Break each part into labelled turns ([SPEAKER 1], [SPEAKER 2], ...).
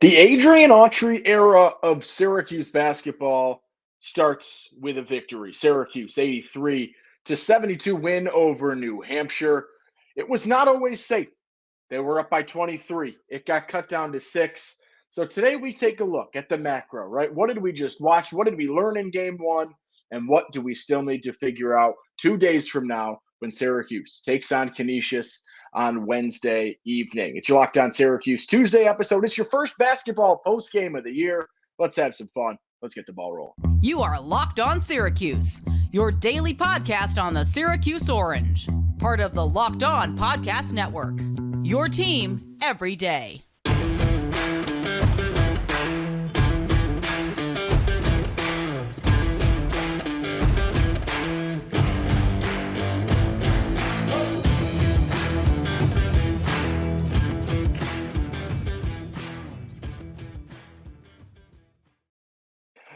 [SPEAKER 1] The Adrian Autry era of Syracuse basketball starts with a victory. Syracuse 83-72 win over New Hampshire. It was not always safe. They were up by 23. It got cut down to 6. So today we take a look at the macro, right? What did we just watch? What did we learn in game 1? And what do we still need to figure out 2 days from now when Syracuse takes on Canisius on Wednesday evening? It's your Locked On Syracuse Tuesday episode. It's your first basketball post game of the year. Let's have some fun. Let's get the ball rolling.
[SPEAKER 2] You are Locked On Syracuse, your daily podcast on the Syracuse Orange, part of the Locked On Podcast Network. Your team every day.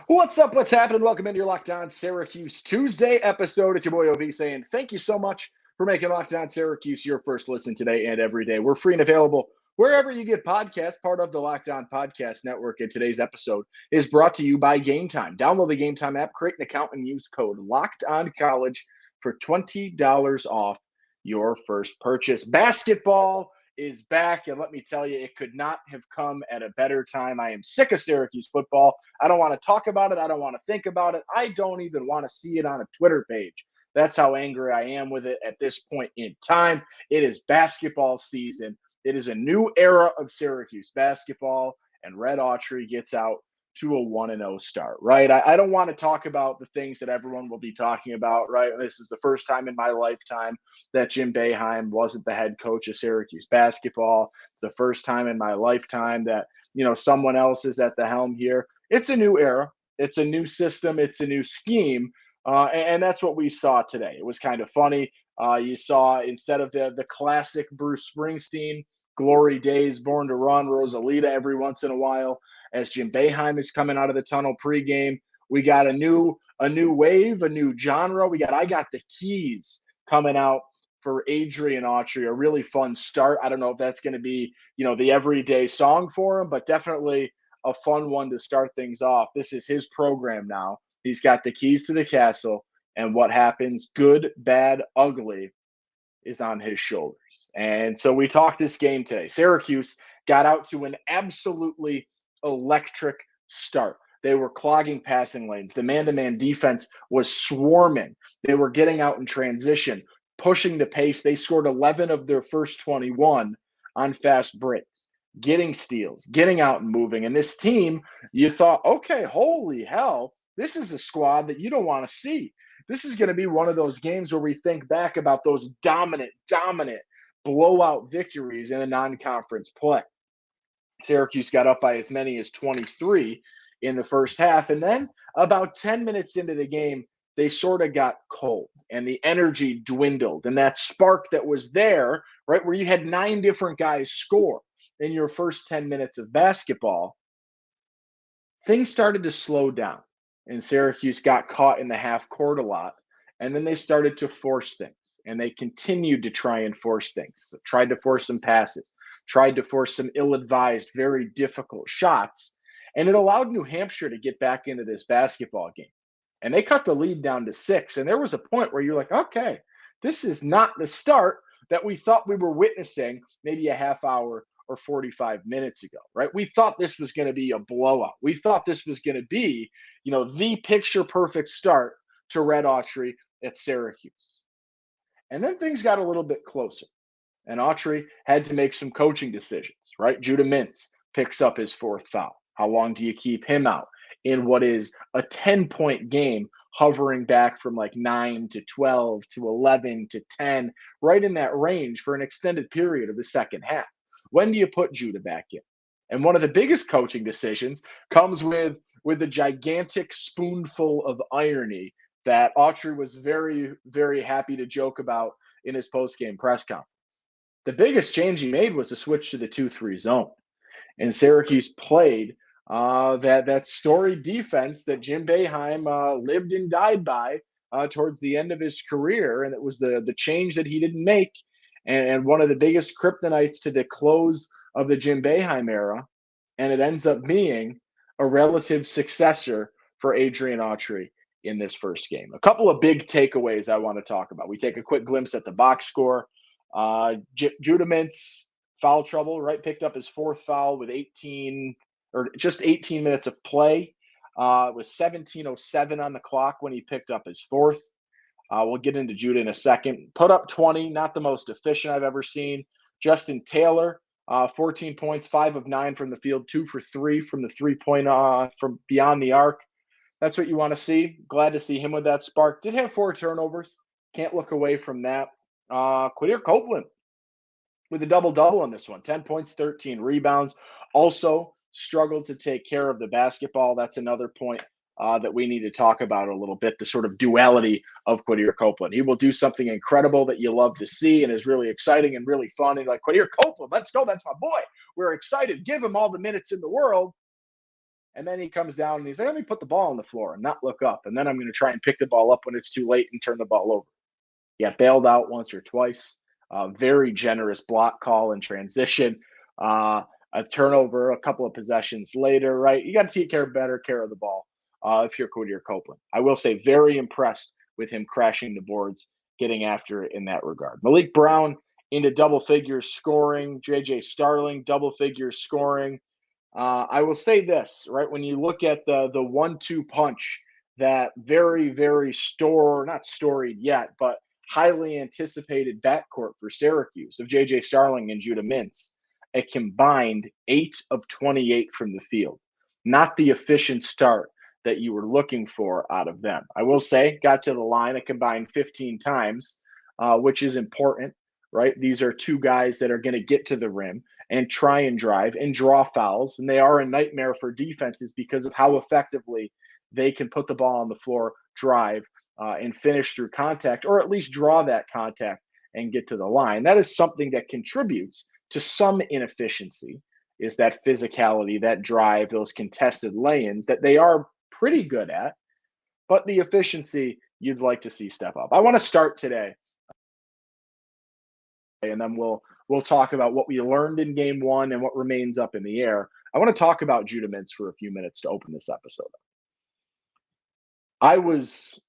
[SPEAKER 1] What's up? What's happening? Welcome into your Locked On Syracuse Tuesday episode. It's your boy OV saying thank you so much for making Locked On Syracuse your first listen today and every day. We're free and available wherever you get podcasts, part of the Locked On Podcast Network. And today's episode is brought to you by Game Time. Download the Game Time app, create an account, and use code LOCKEDONCollege for $20 off your first purchase. Basketball is back, and let me tell you, it could not have come at a better time. I am sick of Syracuse football. I don't want to talk about it. I don't want to think about it. I don't even want to see it on a Twitter page. That's how angry I am with it at this point in time. It is basketball season. It is a new era of Syracuse basketball, and Red Autry gets out to a 1-0 start, right? I don't want to talk about the things that everyone will be talking about, right? This is the first time in my lifetime that Jim Boeheim wasn't the head coach of Syracuse basketball. It's the first time in my lifetime that, someone else is at the helm here. It's a new era. It's a new system. It's a new scheme. And that's what we saw today. It was kind of funny. You saw, instead of the classic Bruce Springsteen, Glory Days, Born to Run, Rosalita every once in a while, as Jim Boeheim is coming out of the tunnel pregame, we got a new wave, a new genre. I Got the Keys coming out for Adrian Autry, a really fun start. I don't know if that's going to be, the everyday song for him, but definitely a fun one to start things off. This is his program now. He's got the keys to the castle, and what happens, good, bad, ugly, is on his shoulders. And so we talked this game today. Syracuse got out to an absolutely electric start. They were clogging passing lanes. The man-to-man defense was swarming. They were getting out in transition, pushing the pace. They scored 11 of their first 21 on fast breaks, getting steals, getting out and moving. And this team, you thought, okay, holy hell, this is a squad that you don't want to see. This is going to be one of those games where we think back about those dominant blowout victories in a non-conference play. Syracuse got up by as many as 23 in the first half. And then about 10 minutes into the game, they sort of got cold and the energy dwindled. And that spark that was there, right, where you had 9 different guys score in your first 10 minutes of basketball, things started to slow down. And Syracuse got caught in the half court a lot. And then they started to force things. And they continued to try and force things. Tried to force some passes. Tried to force some ill-advised, very difficult shots. And it allowed New Hampshire to get back into this basketball game. And they cut the lead down to 6. And there was a point where you're like, okay, this is not the start that we thought we were witnessing maybe a half hour or 45 minutes ago, right? We thought this was going to be a blowout. We thought this was going to be, the picture-perfect start to Red Autry at Syracuse. And then things got a little bit closer. And Autry had to make some coaching decisions, right? Judah Mintz picks up his 4th foul. How long do you keep him out in what is a 10-point game, hovering back from like 9 to 12 to 11 to 10, right in that range for an extended period of the second half? When do you put Judah back in? And one of the biggest coaching decisions comes with a gigantic spoonful of irony that Autry was very, very happy to joke about in his post-game press conference. The biggest change he made was to switch to the 2-3 zone. And Syracuse played that storied defense that Jim Boeheim lived and died by towards the end of his career. And it was the change that he didn't make. And one of the biggest kryptonites to the close of the Jim Boeheim era and it ends up being a relative successor for Adrian Autry in this first game. A couple of big takeaways I want to talk about. We take a quick glimpse at the box score. Judah Mintz, foul trouble, right? Picked up his fourth foul with 18 minutes of play. It was 17:07 on the clock when he picked up his fourth. We'll get into Judah in a second. Put up 20, not the most efficient I've ever seen. Justin Taylor, 14 points, 5 of 9 from the field, 2 for 3 from the three-point from beyond the arc. That's what you want to see. Glad to see him with that spark. Did have 4 turnovers. Can't look away from that. Quadir Copeland with a double-double on this one. 10 points, 13 rebounds. Also struggled to take care of the basketball. That's another point that we need to talk about a little bit, the sort of duality of Quadir Copeland. He will do something incredible that you love to see and is really exciting and really fun. And like, Quadir Copeland, let's go. That's my boy. We're excited. Give him all the minutes in the world. And then he comes down and he's like, let me put the ball on the floor and not look up. And then I'm going to try and pick the ball up when it's too late and turn the ball over. He got bailed out once or twice. Very generous block call in transition. A turnover a couple of possessions later, right? You got to take better care of the ball if you're Quadir Copeland. I will say very impressed with him crashing the boards, getting after it in that regard. Malik Brown into double figures scoring. J.J. Starling, double figures scoring. I will say this, right? When you look at the 1-2 punch, that very, very not storied yet, but highly anticipated backcourt for Syracuse of J.J. Starling and Judah Mintz, a combined 8 of 28 from the field. Not the efficient start that you were looking for out of them. I will say, got to the line a combined 15 times, which is important, right? These are two guys that are going to get to the rim and try and drive and draw fouls. And they are a nightmare for defenses because of how effectively they can put the ball on the floor, drive, and finish through contact, or at least draw that contact and get to the line. That is something that contributes to some inefficiency, is that physicality, that drive, those contested lay-ins that they are pretty good at, but the efficiency you'd like to see step up. I want to start today, and then we'll talk about what we learned in game one and what remains up in the air. I want to talk about Judah Mintz for a few minutes to open this episode up. I was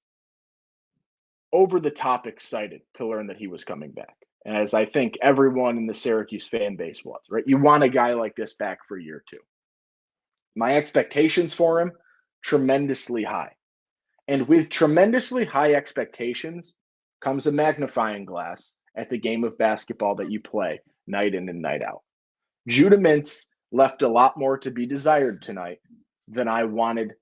[SPEAKER 1] over the top excited to learn that he was coming back, as I think everyone in the Syracuse fan base was, right? You want a guy like this back for year two. My expectations for him, tremendously high. And with tremendously high expectations comes a magnifying glass at the game of basketball that you play night in and night out. Judah Mintz left a lot more to be desired tonight than I wanted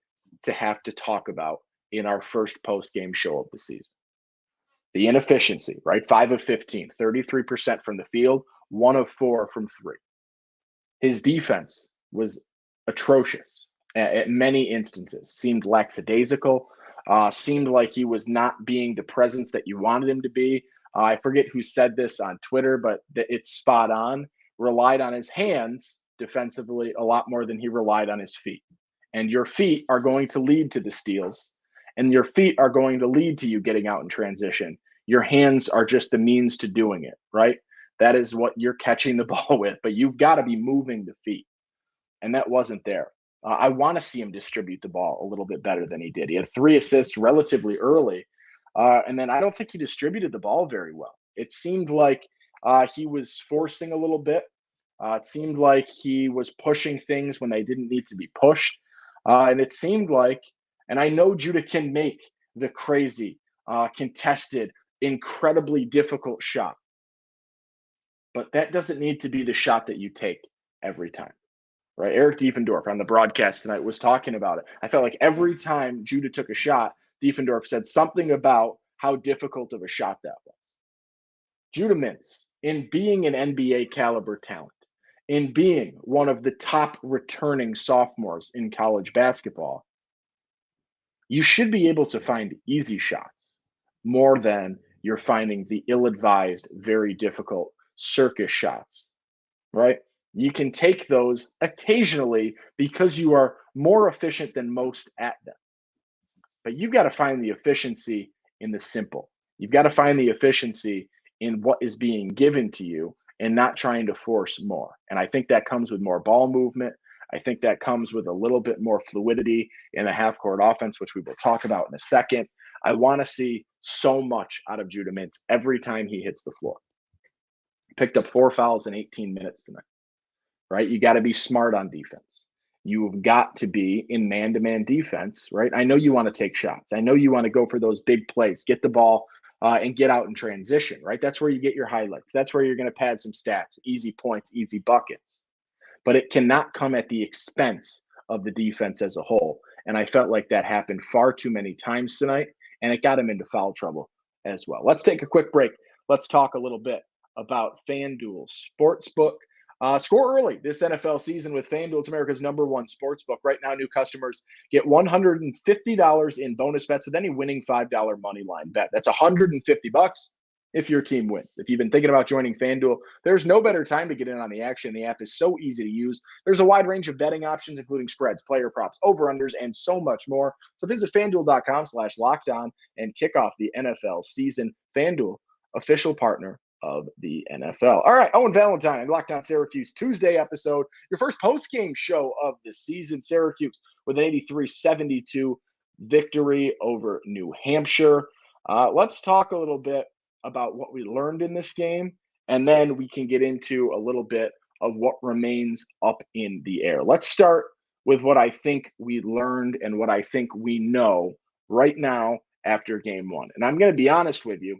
[SPEAKER 1] to have to talk about in our first post-game show of the season. The inefficiency, right? 5 of 15, 33% from the field, 1 of 4 from 3. His defense was atrocious at many instances. Seemed lackadaisical, seemed like he was not being the presence that you wanted him to be. I forget who said this on Twitter, but it's spot on. Relied on his hands defensively a lot more than he relied on his feet. And your feet are going to lead to the steals, and your feet are going to lead to you getting out in transition. Your hands are just the means to doing it, right? That is what you're catching the ball with, but you've got to be moving the feet. And that wasn't there. I want to see him distribute the ball a little bit better than he did. He had 3 assists relatively early, and then I don't think he distributed the ball very well. It seemed like he was forcing a little bit. It seemed like he was pushing things when they didn't need to be pushed. And it seemed like, and I know Judah can make the crazy, contested, incredibly difficult shot, but that doesn't need to be the shot that you take every time. Right, Eric Diefendorf on the broadcast tonight was talking about it. I felt like every time Judah took a shot, Diefendorf said something about how difficult of a shot that was. Judah Mintz, in being an NBA caliber talent, in being one of the top returning sophomores in college basketball, you should be able to find easy shots more than you're finding the ill-advised, very difficult circus shots, right? You can take those occasionally because you are more efficient than most at them. But you've got to find the efficiency in the simple. You've got to find the efficiency in what is being given to you and not trying to force more. And I think that comes with more ball movement. I think that comes with a little bit more fluidity in the half-court offense, which we will talk about in a second. I want to see so much out of Judah Mintz every time he hits the floor. Picked up 4 fouls in 18 minutes tonight, right? You got to be smart on defense. You've got to be in man-to-man defense, right? I know you want to take shots. I know you want to go for those big plays, get the ball and get out in transition, right? That's where you get your highlights. That's where you're going to pad some stats, easy points, easy buckets. But it cannot come at the expense of the defense as a whole. And I felt like that happened far too many times tonight, and it got him into foul trouble as well. Let's take a quick break. Let's talk a little bit about FanDuel Sportsbook. Score early this NFL season with FanDuel. It's America's #1 sportsbook. Right now, new customers get $150 in bonus bets with any winning $5 money line bet. That's $150 if your team wins. If you've been thinking about joining FanDuel, there's no better time to get in on the action. The app is so easy to use. There's a wide range of betting options, including spreads, player props, over-unders, and so much more. So visit FanDuel.com/lockedon and kick off the NFL season. FanDuel, official partner of the NFL. All right, Owen Valentine, Locked On Syracuse Tuesday episode, your first post-game show of the season. Syracuse with an 83-72 victory over New Hampshire. Let's talk a little bit about what we learned in this game, and then we can get into a little bit of what remains up in the air. Let's start with what I think we learned and what I think we know right now after game one. And I'm going to be honest with you,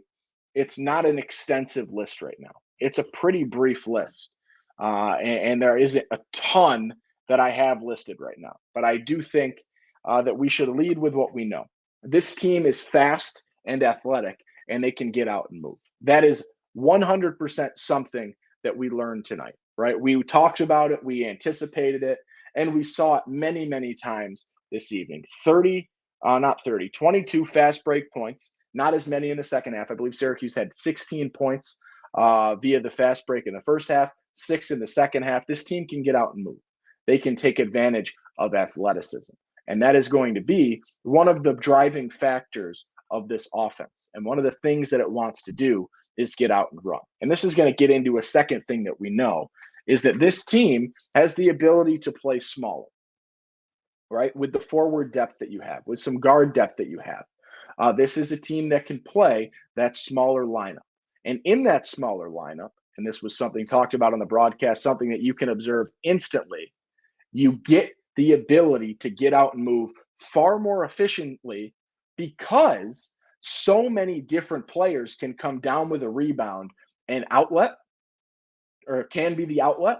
[SPEAKER 1] it's not an extensive list right now. It's a pretty brief list. And there isn't a ton that I have listed right now. But I do think that we should lead with what we know. This team is fast and athletic, and they can get out and move. That is 100% something that we learned tonight, right? We talked about it, we anticipated it, and we saw it many, many times this evening. 22 fast break points. Not as many in the second half. I believe Syracuse had 16 points via the fast break in the first half, 6 in the second half. This team can get out and move. They can take advantage of athleticism. And that is going to be one of the driving factors of this offense. And one of the things that it wants to do is get out and run. And this is going to get into a second thing that we know is that this team has the ability to play smaller, right? With the forward depth that you have, with some guard depth that you have. This is a team that can play that smaller lineup. And in that smaller lineup, and this was something talked about on the broadcast, something that you can observe instantly, you get the ability to get out and move far more efficiently because so many different players can come down with a rebound and outlet, or it can be the outlet,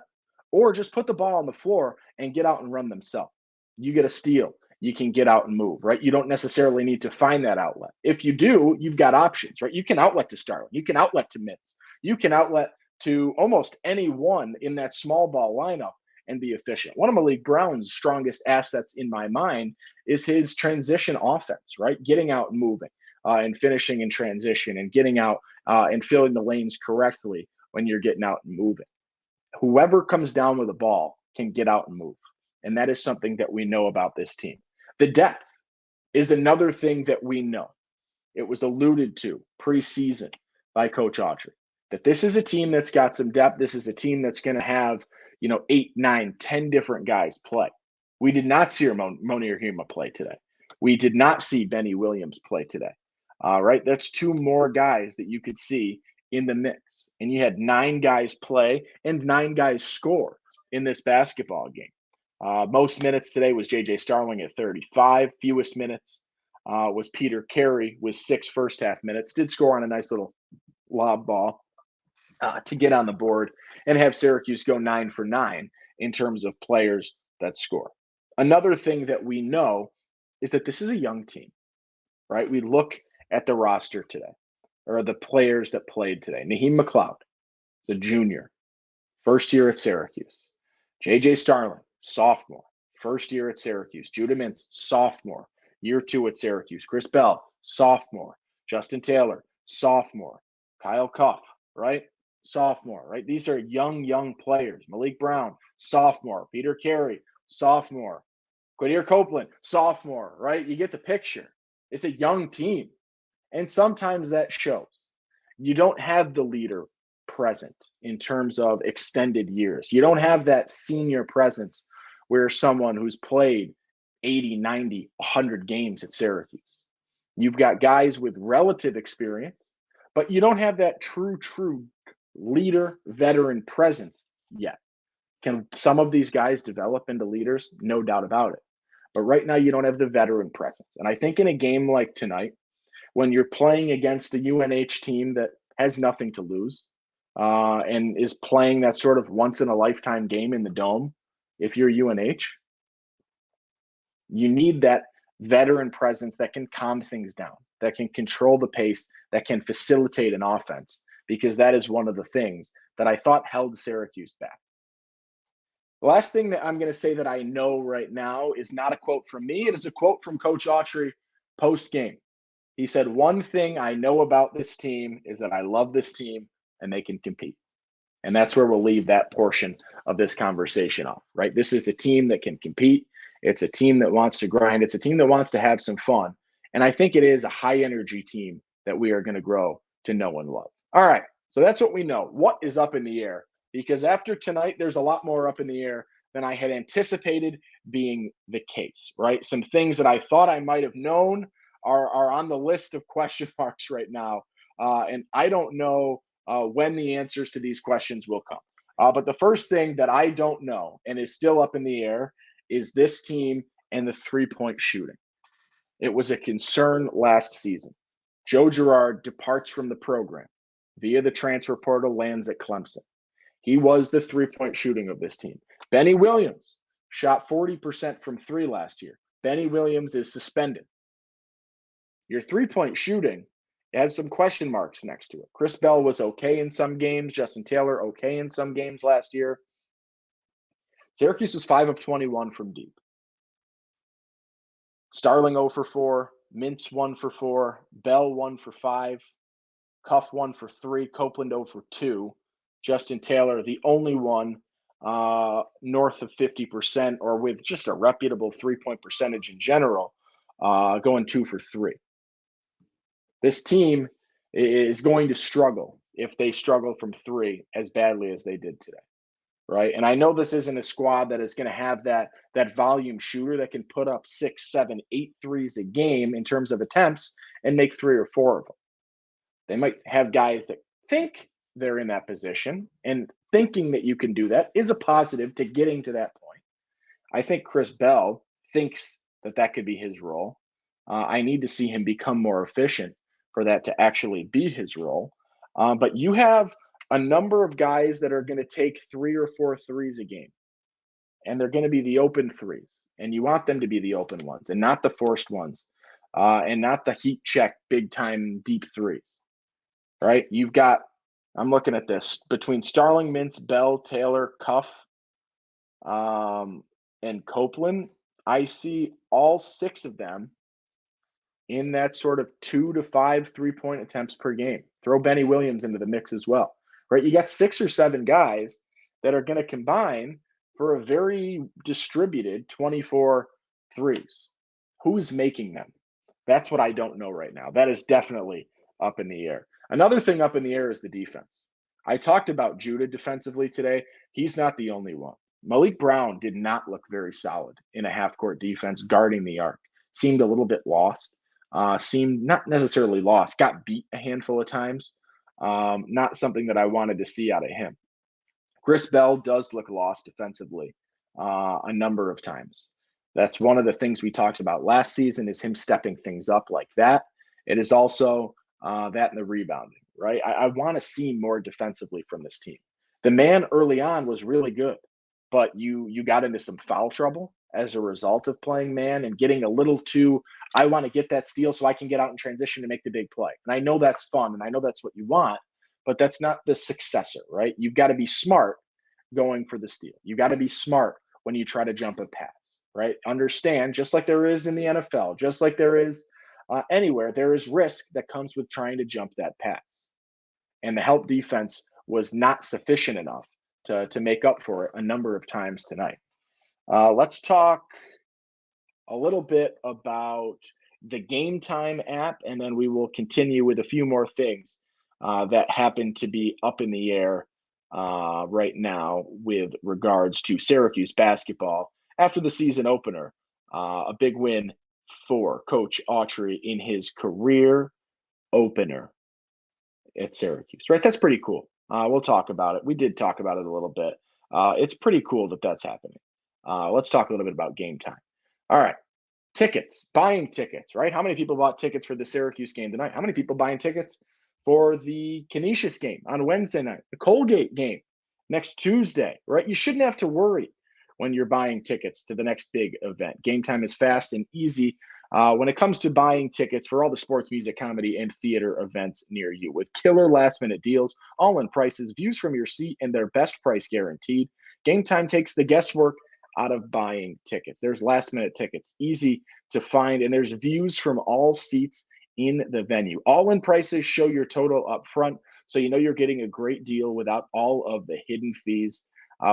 [SPEAKER 1] or just put the ball on the floor and get out and run themselves. You get a steal. You can get out and move, right? You don't necessarily need to find that outlet. If you do, you've got options, right? You can outlet to Starling. You can outlet to Mintz. You can outlet to almost anyone in that small ball lineup and be efficient. One of Malik Brown's strongest assets in my mind is his transition offense, right? Getting out and moving and finishing in transition and getting out and filling the lanes correctly when you're getting out and moving. Whoever comes down with the ball can get out and move. And that is something that we know about this team. The depth is another thing that we know. It was alluded to preseason by Coach Autry, that this is a team that's got some depth. This is a team that's going to have, 8, 9, 10 different guys play. We did not see Monir Huma play today. We did not see Benny Williams play today. Right? That's 2 more guys that you could see in the mix. And you had 9 guys play and 9 guys score in this basketball game. Most minutes today was J.J. Starling at 35. Fewest minutes was Peter Carey with 6 first half minutes. Did score on a nice little lob ball to get on the board and have Syracuse go 9 for 9 in terms of players that score. Another thing that we know is that this is a young team, right? We look at the roster today, or the players that played today. Naheem McLeod is a junior, first year at Syracuse. J.J. Starling, sophomore, first year at Syracuse. Judah Mintz, sophomore, year 2 at Syracuse. Chris Bell, sophomore. Justin Taylor, sophomore. Kyle Cuff, right? Sophomore, right? These are young players. Malik Brown, sophomore. Peter Carey, sophomore. Quadir Copeland, sophomore, right? You get the picture. It's a young team. And sometimes that shows. You don't have the leader present in terms of extended years. You don't have that senior presence where someone who's played 80, 90, 100 games at Syracuse. You've got guys with relative experience, but you don't have that true leader, veteran presence yet. Can some of these guys develop into leaders? No doubt about it. But right now, you don't have the veteran presence. And I think in a game like tonight, when you're playing against a UNH team that has nothing to lose and is playing that sort of once-in-a-lifetime game in the Dome, if you're UNH, you need that veteran presence that can calm things down, that can control the pace, that can facilitate an offense, because that is one of the things that I thought held Syracuse back. The last thing that I'm going to say that I know right now is not a quote from me. It is a quote from Coach Autry post-game. He said, "One thing I know about this team is that I love this team and they can compete." And that's where we'll leave that portion of this conversation off, right? This is a team that can compete. It's a team that wants to grind. It's a team that wants to have some fun. And I think it is a high energy team that we are going to grow to know and love. All right. So that's what we know. What is up in the air? Because after tonight, there's a lot more up in the air than I had anticipated being the case, right? Some things that I thought I might have known are on the list of question marks right now. And I don't know when the answers to these questions will come. But the first thing that I don't know and is still up in the air is this team and the three-point shooting. It was a concern last season. Joe Girard departs from the program via the transfer portal, lands at Clemson. He was the three-point shooting of this team. Benny Williams shot 40% from three last year. Benny Williams is suspended. Your three-point shooting has some question marks next to it. Chris Bell was okay in some games. Justin Taylor okay in some games last year. Syracuse was 5 of 21 from deep. Starling 0 for 4, Mintz 1 for 4, Bell 1 for 5, Cuff 1 for 3, Copeland 0 for 2. Justin Taylor, the only one north of 50% or with just a reputable three-point percentage in general, going 2 for 3. This team is going to struggle if they struggle from three as badly as they did today, right? And I know this isn't a squad that is going to have that volume shooter that can put up 6, 7, 8 threes a game in terms of attempts and make 3 or 4 of them. They might have guys that think they're in that position, and thinking that you can do that is a positive to getting to that point. I think Chris Bell thinks that could be his role. I need to see him become more efficient for that to actually be his role. But you have a number of guys that are going to take 3 or 4 threes a game, and they're going to be the open threes, and you want them to be the open ones and not the forced ones, and not the heat check big time deep threes, right? You've got, I'm looking at this, between Starling, Mintz, Bell, Taylor, Cuff, and Copeland, I see all 6 of them in that sort of 2 to 5 3-point attempts per game. Throw Benny Williams into the mix as well, right? You got 6 or 7 guys that are going to combine for a very distributed 24 threes. Who's making them? That's what I don't know right now. That is definitely up in the air. Another thing up in the air is the defense. I talked about Judah defensively today. He's not the only one. Malik Brown did not look very solid in a half-court defense guarding the arc. Seemed a little bit lost. Seemed not necessarily lost. Got beat a handful of times. Not something that I wanted to see out of him. Chris Bell does look lost defensively a number of times. That's one of the things we talked about last season, is him stepping things up like that. It is also that in the rebounding, right? I want to see more defensively from this team. The man early on was really good, but you got into some foul trouble as a result of playing man and getting a little too, I want to get that steal so I can get out in transition to make the big play. And I know that's fun, and I know that's what you want, but that's not the successor, right? You've got to be smart going for the steal. You got to be smart when you try to jump a pass, right? Understand, just like there is in the NFL, just like there is anywhere, there is risk that comes with trying to jump that pass. And the help defense was not sufficient enough to make up for it a number of times tonight. Let's talk a little bit about the Game Time app, and then we will continue with a few more things that happen to be up in the air right now with regards to Syracuse basketball after the season opener. A big win for Coach Autry in his career opener at Syracuse, right? That's pretty cool. We'll talk about it. We did talk about it a little bit. It's pretty cool that that's happening. Let's talk a little bit about game time. All right. Tickets, buying tickets, right? How many people bought tickets for the Syracuse game tonight? How many people buying tickets for the Canisius game on Wednesday night, the Colgate game next Tuesday, right? You shouldn't have to worry when you're buying tickets to the next big event. Game time is fast and easy when it comes to buying tickets for all the sports, music, comedy, and theater events near you. With killer last-minute deals, all-in prices, views from your seat, and their best price guaranteed, Game Time takes the guesswork out of buying tickets. There's last-minute tickets, easy to find, and there's views from all seats in the venue. All-in prices show your total up front, so you know you're getting a great deal without all of the hidden fees.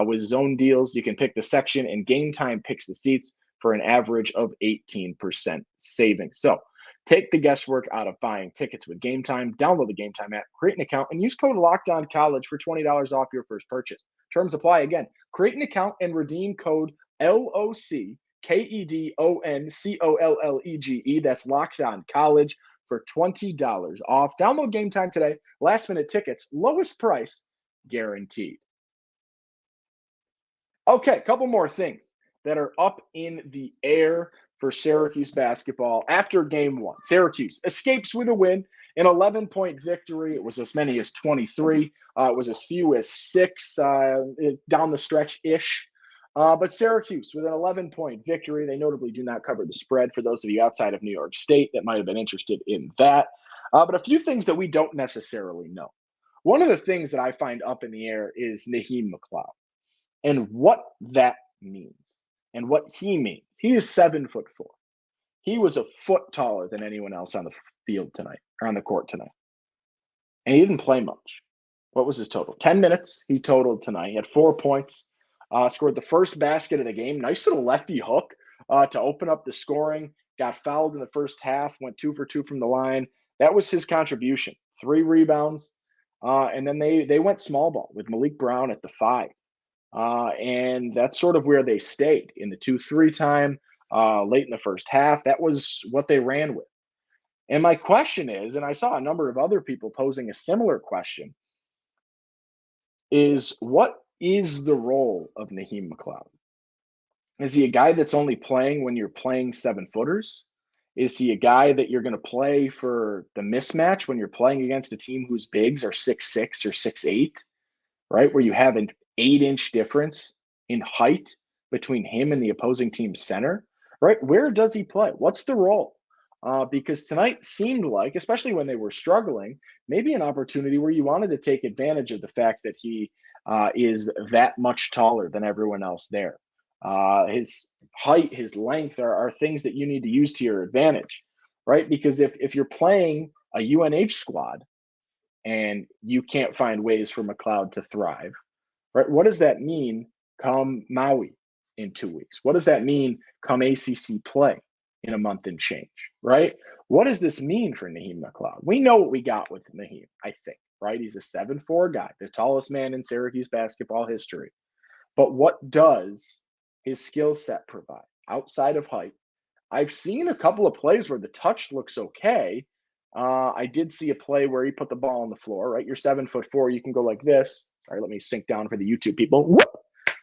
[SPEAKER 1] With zone deals, you can pick the section, and Game Time picks the seats for an average of 18% savings. So take the guesswork out of buying tickets with Game Time. Download the Game Time app, create an account, and use code LOCKEDONCollege for $20 off your first purchase. Terms apply. Again, create an account and redeem code LOCKEDONCOLLEGE. That's Locked On College for $20 off. Download Game Time today. Last minute tickets, lowest price guaranteed. Okay, a couple more things that are up in the air for Syracuse basketball after game one. Syracuse escapes with a win, an 11-point victory. It was as many as 23. It was as few as 6 down the stretch-ish. But Syracuse with an 11-point victory. They notably do not cover the spread for those of you outside of New York State that might have been interested in that. But a few things that we don't necessarily know. One of the things that I find up in the air is Naheem McLeod and what that means and what he means. He is 7'4". He was a foot taller than anyone else on the field tonight, or on the court tonight. And he didn't play much. What was his total? 10 minutes he totaled tonight. He had 4 points, scored the first basket of the game. Nice little lefty hook to open up the scoring. Got fouled in the first half, went 2 for 2 from the line. That was his contribution. 3 rebounds. And then they went small ball with Malik Brown at the 5. And that's sort of where they stayed in the 2-3 time late in the first half. That was what they ran with. And my question is, and I saw a number of other people posing a similar question, is what is the role of Naheem McLeod? Is he a guy that's only playing when you're playing 7-footers? Is he a guy that you're going to play for the mismatch when you're playing against a team whose bigs are 6'6" or 6'8", right? Where you have an 8-inch difference in height between him and the opposing team's center, right? Where does he play? What's the role? Because tonight seemed like, especially when they were struggling, maybe an opportunity where you wanted to take advantage of the fact that he is that much taller than everyone else there. His height, his length are things that you need to use to your advantage, right? Because if you're playing a UNH squad and you can't find ways for McLeod to thrive, right? What does that mean come Maui in 2 weeks? What does that mean come ACC play in a month and change, right? What does this mean for Naheem McLeod? We know what we got with Naheem, I think, right? He's a 7'4" guy, the tallest man in Syracuse basketball history. But what does his skill set provide outside of height? I've seen a couple of plays where the touch looks okay. I did see a play where he put the ball on the floor, right? You're 7'4", you can go like this. Sorry, let me sink down for the YouTube people. Whoop!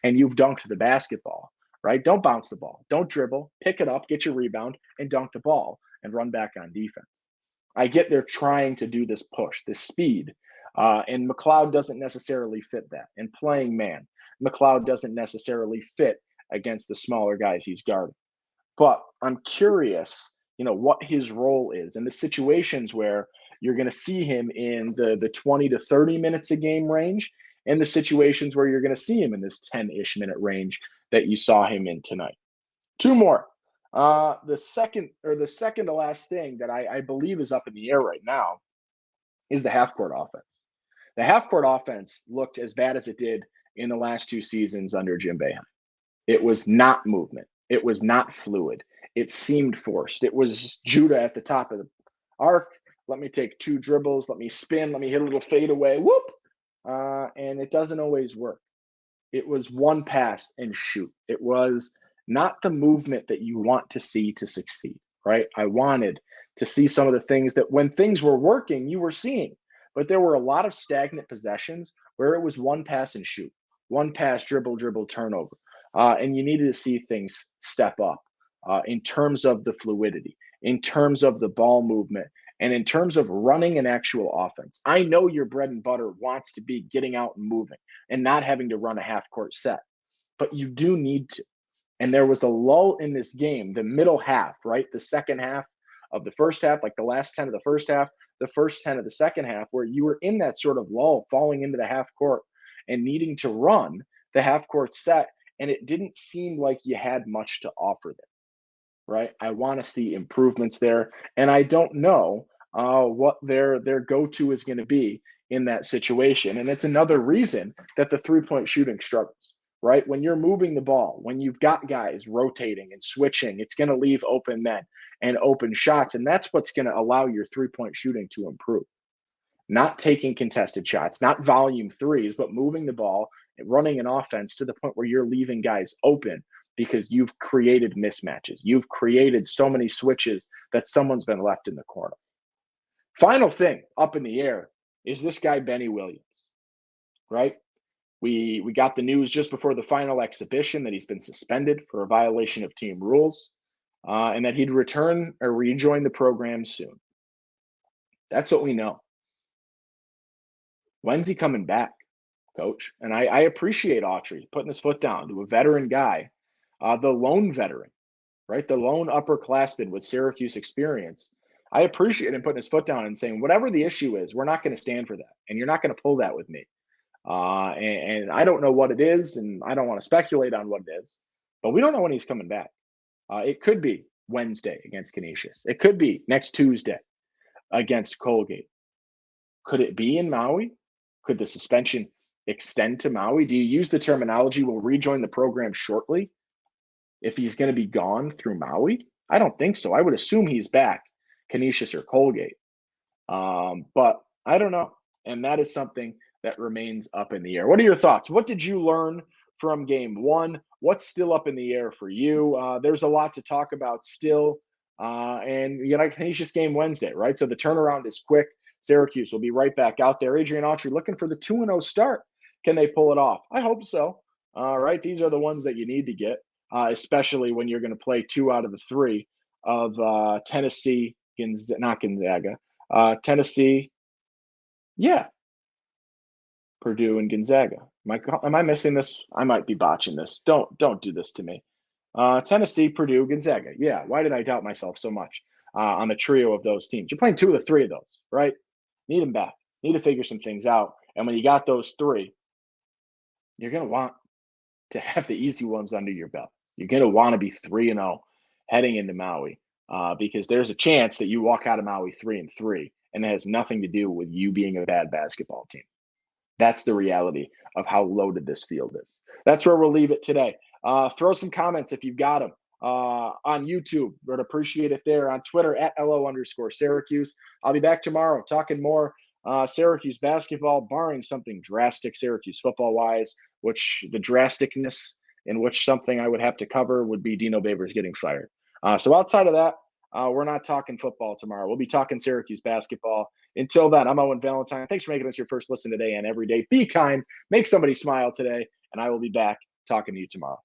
[SPEAKER 1] And you've dunked the basketball, right? Don't bounce the ball. Don't dribble. Pick it up, get your rebound, and dunk the ball and run back on defense. I get they're trying to do this push, this speed, and McLeod doesn't necessarily fit that. And playing man, McLeod doesn't necessarily fit against the smaller guys he's guarding. But I'm curious, what his role is in the situations where you're going to see him in the 20 to 30 minutes a game range, and the situations where you're going to see him in this 10-ish minute range that you saw him in tonight. 2 more. The second to last thing that I believe is up in the air right now is the half-court offense. The half-court offense looked as bad as it did in the last 2 seasons under Jim Boeheim. It was not movement. It was not fluid. It seemed forced. It was Judah at the top of the arc. Let me take 2 dribbles. Let me spin. Let me hit a little fadeaway. Whoop! And it doesn't always work. It was one pass and shoot. It was not the movement that you want to see to succeed, right? I wanted to see some of the things that when things were working, you were seeing. But there were a lot of stagnant possessions where it was one pass and shoot, one pass, dribble, dribble, turnover. And you needed to see things step up in terms of the fluidity, in terms of the ball movement, and in terms of running an actual offense. I know your bread and butter wants to be getting out and moving and not having to run a half court set, but you do need to. And there was a lull in this game, the middle half, right? The second half of the first half, like the last 10 of the first half, the first 10 of the second half, where you were in that sort of lull, falling into the half court and needing to run the half court set. And it didn't seem like you had much to offer them, right? I want to see improvements there. And I don't know what their go-to is going to be in that situation. And it's another reason that the three-point shooting struggles, right? When you're moving the ball, when you've got guys rotating and switching, it's going to leave open men and open shots. And that's what's going to allow your three-point shooting to improve. Not taking contested shots, not volume threes, but moving the ball and running an offense to the point where you're leaving guys open because you've created mismatches. You've created so many switches that someone's been left in the corner. Final thing up in the air is this guy, Benny Williams, right? We got the news just before the final exhibition that he's been suspended for a violation of team rules and that he'd return or rejoin the program soon. That's what we know. When's he coming back, Coach? And I appreciate Autry putting his foot down to a veteran guy, the lone veteran, right? The lone upperclassman with Syracuse experience. I appreciate him putting his foot down and saying, whatever the issue is, we're not going to stand for that. And you're not going to pull that with me. And I don't know what it is, and I don't want to speculate on what it is, but we don't know when he's coming back. It could be Wednesday against Canisius. It could be next Tuesday against Colgate. Could it be in Maui? Could the suspension extend to Maui? Do you use the terminology, will rejoin the program shortly if he's going to be gone through Maui? I don't think so. I would assume he's back, Canisius or Colgate. But I don't know. And that is something that remains up in the air. What are your thoughts? What did you learn from game one? What's still up in the air for you? There's a lot to talk about still. And you got a Canisius game Wednesday, right? So the turnaround is quick. Syracuse will be right back out there. Adrian Autry looking for the 2-0 start. Can they pull it off? I hope so. All right. These are the ones that you need to get, especially when you're going to play 2 out of the 3 of Tennessee, not Gonzaga, Tennessee. Yeah. Purdue and Gonzaga. Am I missing this? I might be botching this. Don't do this to me. Tennessee, Purdue, Gonzaga. Yeah. Why did I doubt myself so much on the trio of those teams? You're playing 2 of the 3 of those, right? Need them back. Need to figure some things out. And when you got those 3, you're going to want to have the easy ones under your belt. You're going to want to be 3-0 heading into Maui because there's a chance that you walk out of Maui 3-3, and it has nothing to do with you being a bad basketball team. That's the reality of how loaded this field is. That's where we'll leave it today. Throw some comments if you've got them on YouTube. Would appreciate it there. On Twitter at @LO_Syracuse. I'll be back tomorrow talking more Syracuse basketball, barring something drastic Syracuse football-wise, which the drasticness in which something I would have to cover would be Dino Babers getting fired. So outside of that, we're not talking football tomorrow. We'll be talking Syracuse basketball. Until then, I'm Owen Valentine. Thanks for making us your first listen today and every day. Be kind. Make somebody smile today. And I will be back talking to you tomorrow.